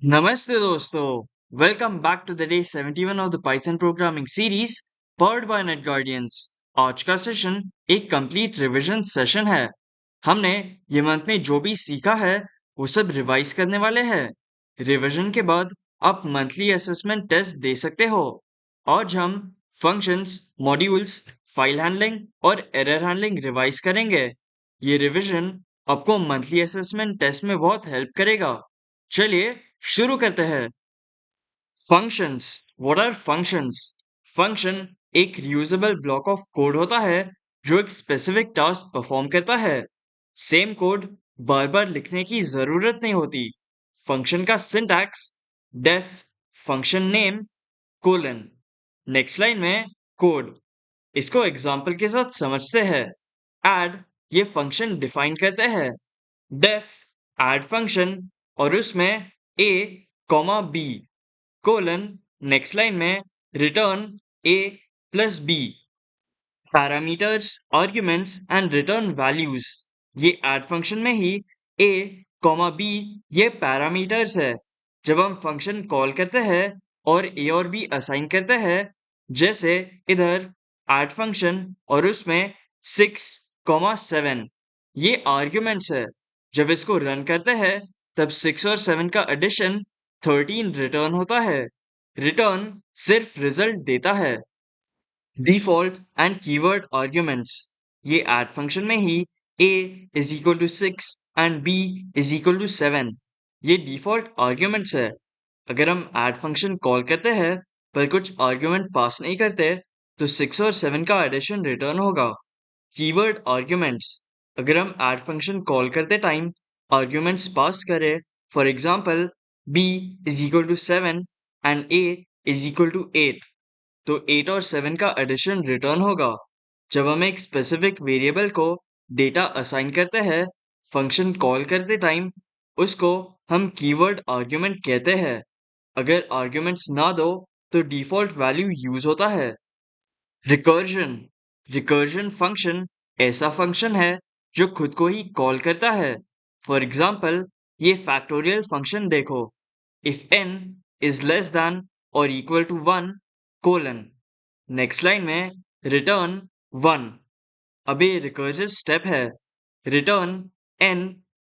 Namaste दोस्तों, welcome back to the day 71 of the Python programming series powered by NetGuardians। आज का session एक complete revision session है। हमने ये मंथ में जो भी सीखा है वो सब रिवाइज करने वाले हैं। रिवीजन के बाद आप मंथली असेसमेंट टेस्ट दे सकते हो। आज हम फंक्शंस, मॉड्यूल्स, फाइल हैंडलिंग और एरर हैंडलिंग रिवाइज करेंगे। ये रिवीजन आपको मंथली असेसमेंट टेस्ट में बहुत हेल्प करेगा। चलिए शुरू करते हैं। Functions. What are functions? Function एक रियूजेबल ब्लॉक ऑफ कोड होता है जो एक स्पेसिफिक टास्क परफॉर्म करता है। सेम कोड बार बार लिखने की जरूरत नहीं होती। फंक्शन का syntax def function name colon. Next line में कोड। इसको एग्जांपल के साथ समझते हैं। ऐड ये फंक्शन डिफाइन करते हैं। डेफ ऐड फंक्शन और उसमें a comma b colon next line में return a plus b। Parameters, arguments and return values. ये ऐड फंक्शन में ही a कॉमा b ये पैरामीटर्स है। जब हम फंक्शन कॉल करते हैं और a और b असाइन करते हैं, जैसे इधर ऐड फंक्शन और उसमें 6 कॉमा 7 ये आर्ग्यूमेंट्स है। जब इसको रन करते हैं तब 6 और 7 का एडिशन 13 रिटर्न होता है। रिटर्न सिर्फ रिजल्ट देता है। Default and keyword arguments. ये ऐड फंक्शन में ही a is equal to 6 and b is equal to 7 ये डिफॉल्ट आर्ग्यूमेंट्स है। अगर हम ऐड फंक्शन कॉल करते हैं पर कुछ आर्ग्यूमेंट पास नहीं करते तो 6 और 7 का एडिशन रिटर्न होगा। Keyword arguments. अगर हम ऐड फंक्शन कॉल करते टाइम आर्ग्यूमेंट्स पास करें, for example b is equal to 7 and a is equal to 8, तो 8 और 7 का एडिशन रिटर्न होगा। जब हम एक स्पेसिफिक वेरिएबल को डेटा असाइन करते हैं फंक्शन कॉल करते टाइम, उसको हम कीवर्ड आर्ग्यूमेंट कहते हैं। अगर आर्ग्यूमेंट्स ना दो तो डिफॉल्ट वैल्यू यूज होता है। रिकर्जन। रिकर्जन फंक्शन ऐसा फंक्शन है जो खुद को ही कॉल करता है। फॉर एग्जाम्पल ये फैक्टोरियल फंक्शन देखो। If n is less than और equal to 1 colon next line में रिटर्न 1। अब ये रिकर्सिव स्टेप है। Return n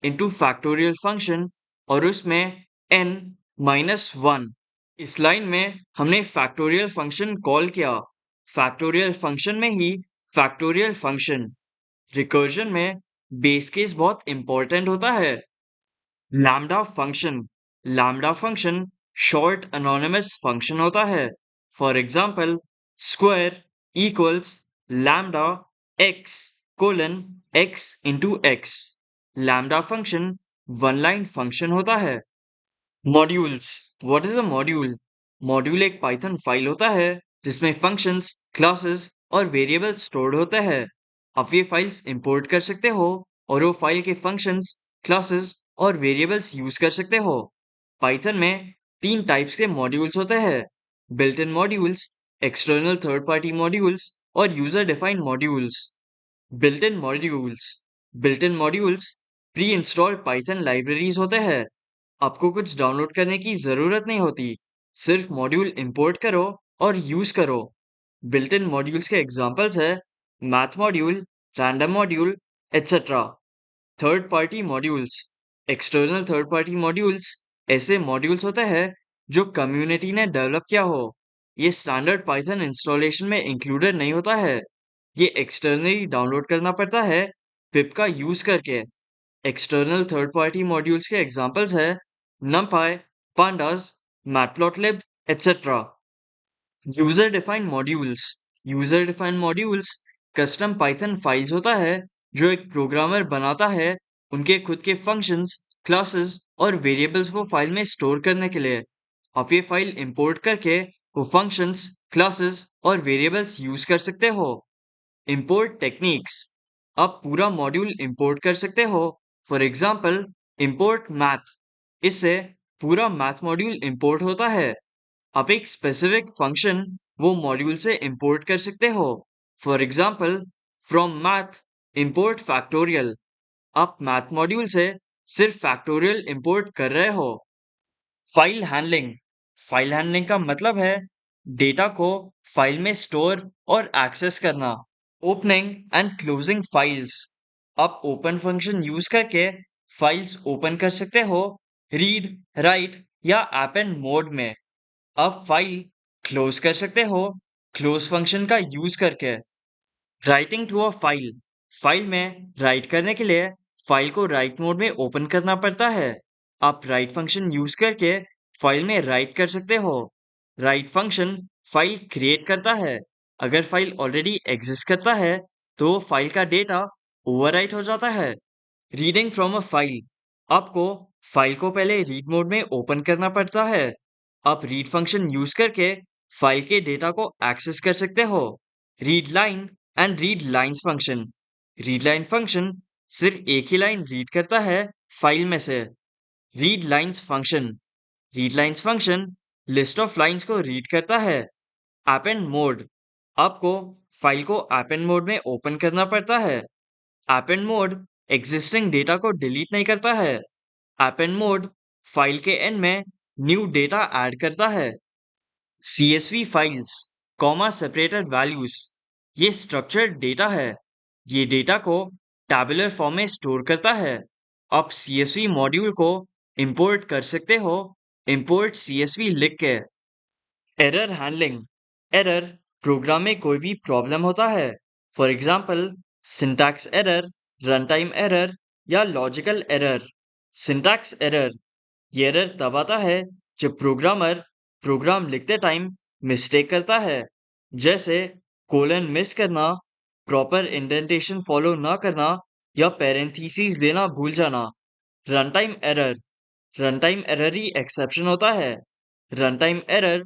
into factorial function और उसमें n माइनस 1। इस लाइन में हमने फैक्टोरियल फंक्शन कॉल किया। फैक्टोरियल फंक्शन में ही फैक्टोरियल फंक्शन। रिकर्जन में बेस केस बहुत इंपॉर्टेंट होता है। Lambda function. Lambda function short anonymous function होता है। For example square equals lambda x colon x into x. Lambda function one line function होता है। Modules. What is a module? Module एक Python file होता है जिसमें फंक्शंस, क्लासेस और variables stored होते हैं। आप ये फाइल्स इंपोर्ट कर सकते हो और वो फाइल के फंक्शंस, क्लासेस और वेरिएबल्स यूज कर सकते हो। पाइथन में तीन टाइप्स के मॉड्यूल्स होते हैं। Built in modules, external third party modules और user defined modules. Built in modules. Built in modules pre installed Python libraries होते हैं। आपको कुछ डाउनलोड करने की जरूरत नहीं होती। सिर्फ मॉड्यूल इंपोर्ट करो और यूज करो। बिल्ट इन मॉड्यूल्स के एग्जांपल्स है math module, random module, etcetera. Third party modules. External third party modules ऐसे मॉड्यूल्स होते हैं जो कम्युनिटी ने डेवलप किया हो। ये स्टैंडर्ड पाइथन इंस्टॉलेशन में इंक्लूडेड नहीं होता है। ये एक्सटर्नली डाउनलोड करना पड़ता है पिप का यूज करके। एक्सटर्नल थर्ड पार्टी मॉड्यूल्स के एग्जांपल्स है numpy, pandas, matplotlib, etc. User defined modules. User defined modules custom Python files होता है जो एक प्रोग्रामर बनाता है उनके खुद के फंक्शंस, क्लासेस और वेरिएबल्स को फाइल में स्टोर करने के लिए। आप ये फाइल इंपोर्ट करके वो फंक्शंस, क्लासेस और वेरिएबल्स यूज कर सकते हो। Import techniques. आप पूरा मॉड्यूल इंपोर्ट कर सकते हो। For example import math. इससे पूरा मैथ मॉड्यूल इंपोर्ट होता है। आप एक स्पेसिफिक फंक्शन वो मॉड्यूल से इंपोर्ट कर सकते हो। For example from math import factorial. आप मैथ मॉड्यूल से सिर्फ फैक्टोरियल इंपोर्ट कर रहे हो। फाइल हैंडलिंग का मतलब है डेटा को फाइल में स्टोर और एक्सेस करना। ओपनिंग एंड क्लोजिंग फाइल्स, आप ओपन फंक्शन यूज करके फाइल्स ओपन कर सकते हो, रीड, राइट या एपेंड मोड में। आप फाइल क्लोज कर सकते हो क्लोज फंक्शन का यूज करके। Writing to a file, file में राइट करने के लिए फाइल को राइट मोड में ओपन करना पड़ता है। आप राइट फंक्शन यूज करके फाइल में राइट कर सकते हो। राइट फंक्शन फाइल क्रिएट करता है। अगर फाइल ऑलरेडी एग्जिस्ट करता है तो फाइल का डेटा ओवरराइट हो जाता है। रीडिंग फ्रॉम अ फाइल, आपको फाइल को पहले रीड मोड में ओपन करना पड़ता है। आप रीड फंक्शन यूज करके फाइल के डेटा को एक्सेस कर सकते हो। Read line and read lines function, read line function सिर्फ एक ही लाइन रीड करता है फाइल में से। Read lines function, read lines function list of lines को रीड करता है। एपेंड मोड, आपको फाइल को एपेंड मोड में ओपन करना पड़ता है। एपेंड मोड एग्जिस्टिंग डेटा को डिलीट नहीं करता है। एपेंड मोड फाइल के एंड में न्यू डेटा ऐड करता है। CSV files, comma separated values, ये स्ट्रक्चर्ड डेटा है। ये डेटा को टैबुलर फॉर्म में स्टोर करता है। आप CSV मॉड्यूल को इंपोर्ट कर सकते हो, इंपोर्ट CSV लिख के। एरर हैंडलिंग, एरर प्रोग्राम में कोई भी प्रॉब्लम होता है, for example syntax error, run time error या लॉजिकल एरर। सिंटैक्स एरर, ये एरर तब आता है जब प्रोग्रामर प्रोग्राम लिखते टाइम मिस्टेक करता है, जैसे कोलन मिस करना, प्रॉपर इंडेंटेशन फॉलो ना करना या पैरेंथीसिस देना भूल जाना। Run time error, run time error ही एक्सेप्शन होता है। रन टाइम एरर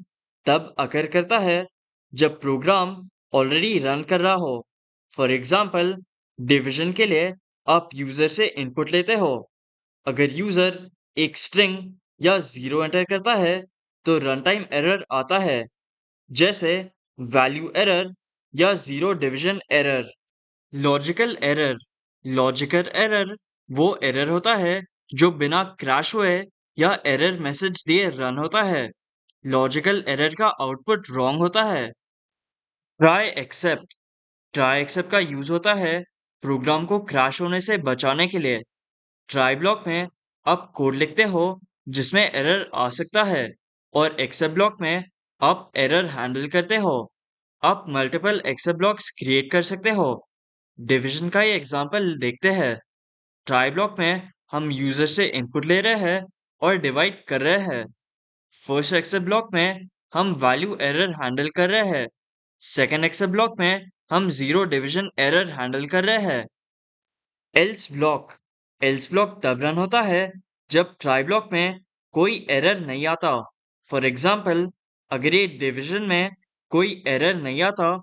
तब अकर करता है जब प्रोग्राम ऑलरेडी रन कर रहा हो। फॉर एग्जाम्पल डिवीजन के लिए आप यूजर से इनपुट लेते हो। अगर यूजर एक स्ट्रिंग या जीरो एंटर करता है तो रन टाइम एरर आता है, जैसे वैल्यू एरर या zero division error. Logical error, logical error वो एरर होता है जो बिना क्रैश हुए या एरर मैसेज दिए रन होता है। लॉजिकल एरर का आउटपुट रॉन्ग होता है। ट्राई एक्सेप्ट, ट्राई एक्सेप्ट का यूज होता है प्रोग्राम को क्रैश होने से बचाने के लिए। ट्राई ब्लॉक में आप कोड लिखते हो जिसमें एरर आ सकता है, और एक्सेप्ट ब्लॉक में आप एरर हैंडल करते हो। आप मल्टीपल एक्सेप्ट ब्लॉक्स क्रिएट कर सकते हो। डिवीजन का ही एग्जांपल देखते हैं। ट्राई ब्लॉक में हम यूजर से इनपुट ले रहे हैं और डिवाइड कर रहे हैं। फर्स्ट एक्सेप्ट ब्लॉक में हम वैल्यू एरर हैंडल कर रहे हैं। सेकेंड एक्सेप्ट ब्लॉक में हम जीरो डिवीजन एरर हैंडल कर रहे हैं। एल्स ब्लॉक, एल्स ब्लॉक तब रन होता है जब ट्राई ब्लॉक में कोई एरर नहीं आता। फॉर एग्जाम्पल अगर ये डिवीजन में कोई एरर नहीं आता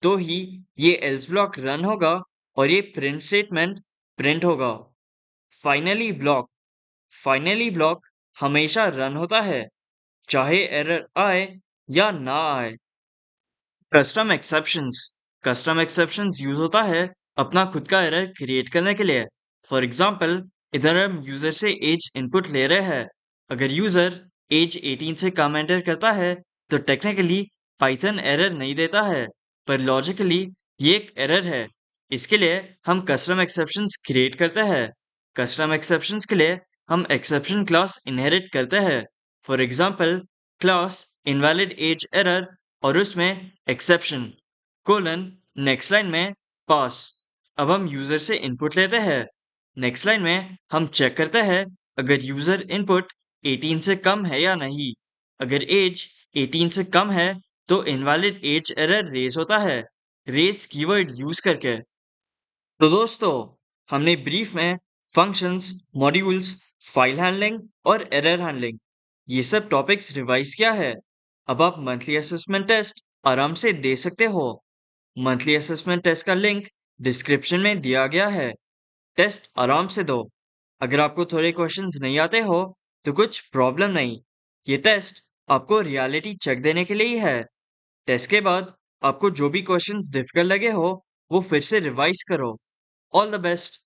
तो ही ये एल्स ब्लॉक रन होगा और ये प्रिंट स्टेटमेंट प्रिंट होगा। फाइनली ब्लॉक, फाइनली ब्लॉक हमेशा रन होता है चाहे एरर आए या ना आए। Custom exceptions, custom exceptions use होता है अपना खुद का एरर क्रिएट करने के लिए। फॉर एग्जांपल इधर हम यूजर से एज इनपुट ले रहे हैं। अगर यूजर एज 18 से कम एंटर करता है तो टेक्निकली पाइथन एरर नहीं देता है, पर लॉजिकली ये एक एरर है। इसके लिए हम कस्टम एक्सेप्शंस क्रिएट करते हैं। कस्टम एक्सेप्शंस के लिए हम एक्सेप्शन क्लास इनहेरिट करते हैं। For example class invalid age error और उसमें एक्सेप्शन कोलन नेक्स्ट लाइन में पास। अब हम यूजर से इनपुट लेते हैं। नेक्स्ट लाइन में हम चेक करते हैं अगर यूजर इनपुट 18 से कम है या नहीं। अगर एज 18 से कम है तो इनवैलिड एज एरर रेज होता है, रेज कीवर्ड यूज करके। तो दोस्तों, हमने ब्रीफ में फंक्शंस, मॉड्यूल्स, फाइल हैंडलिंग और एरर हैंडलिंग ये सब टॉपिक्स रिवाइज किया है। अब आप मंथली असेसमेंट टेस्ट आराम से दे सकते हो। मंथली असेसमेंट टेस्ट का लिंक डिस्क्रिप्शन में दिया गया है। टेस्ट आराम से दो। अगर आपको थोड़े क्वेश्चंस नहीं आते हो तो कुछ प्रॉब्लम नहीं, ये टेस्ट आपको रियलिटी चेक देने के लिए ही है। टेस्ट के बाद आपको जो भी क्वेश्चंस डिफिकल्ट लगे हो वो फिर से रिवाइज करो। All the best.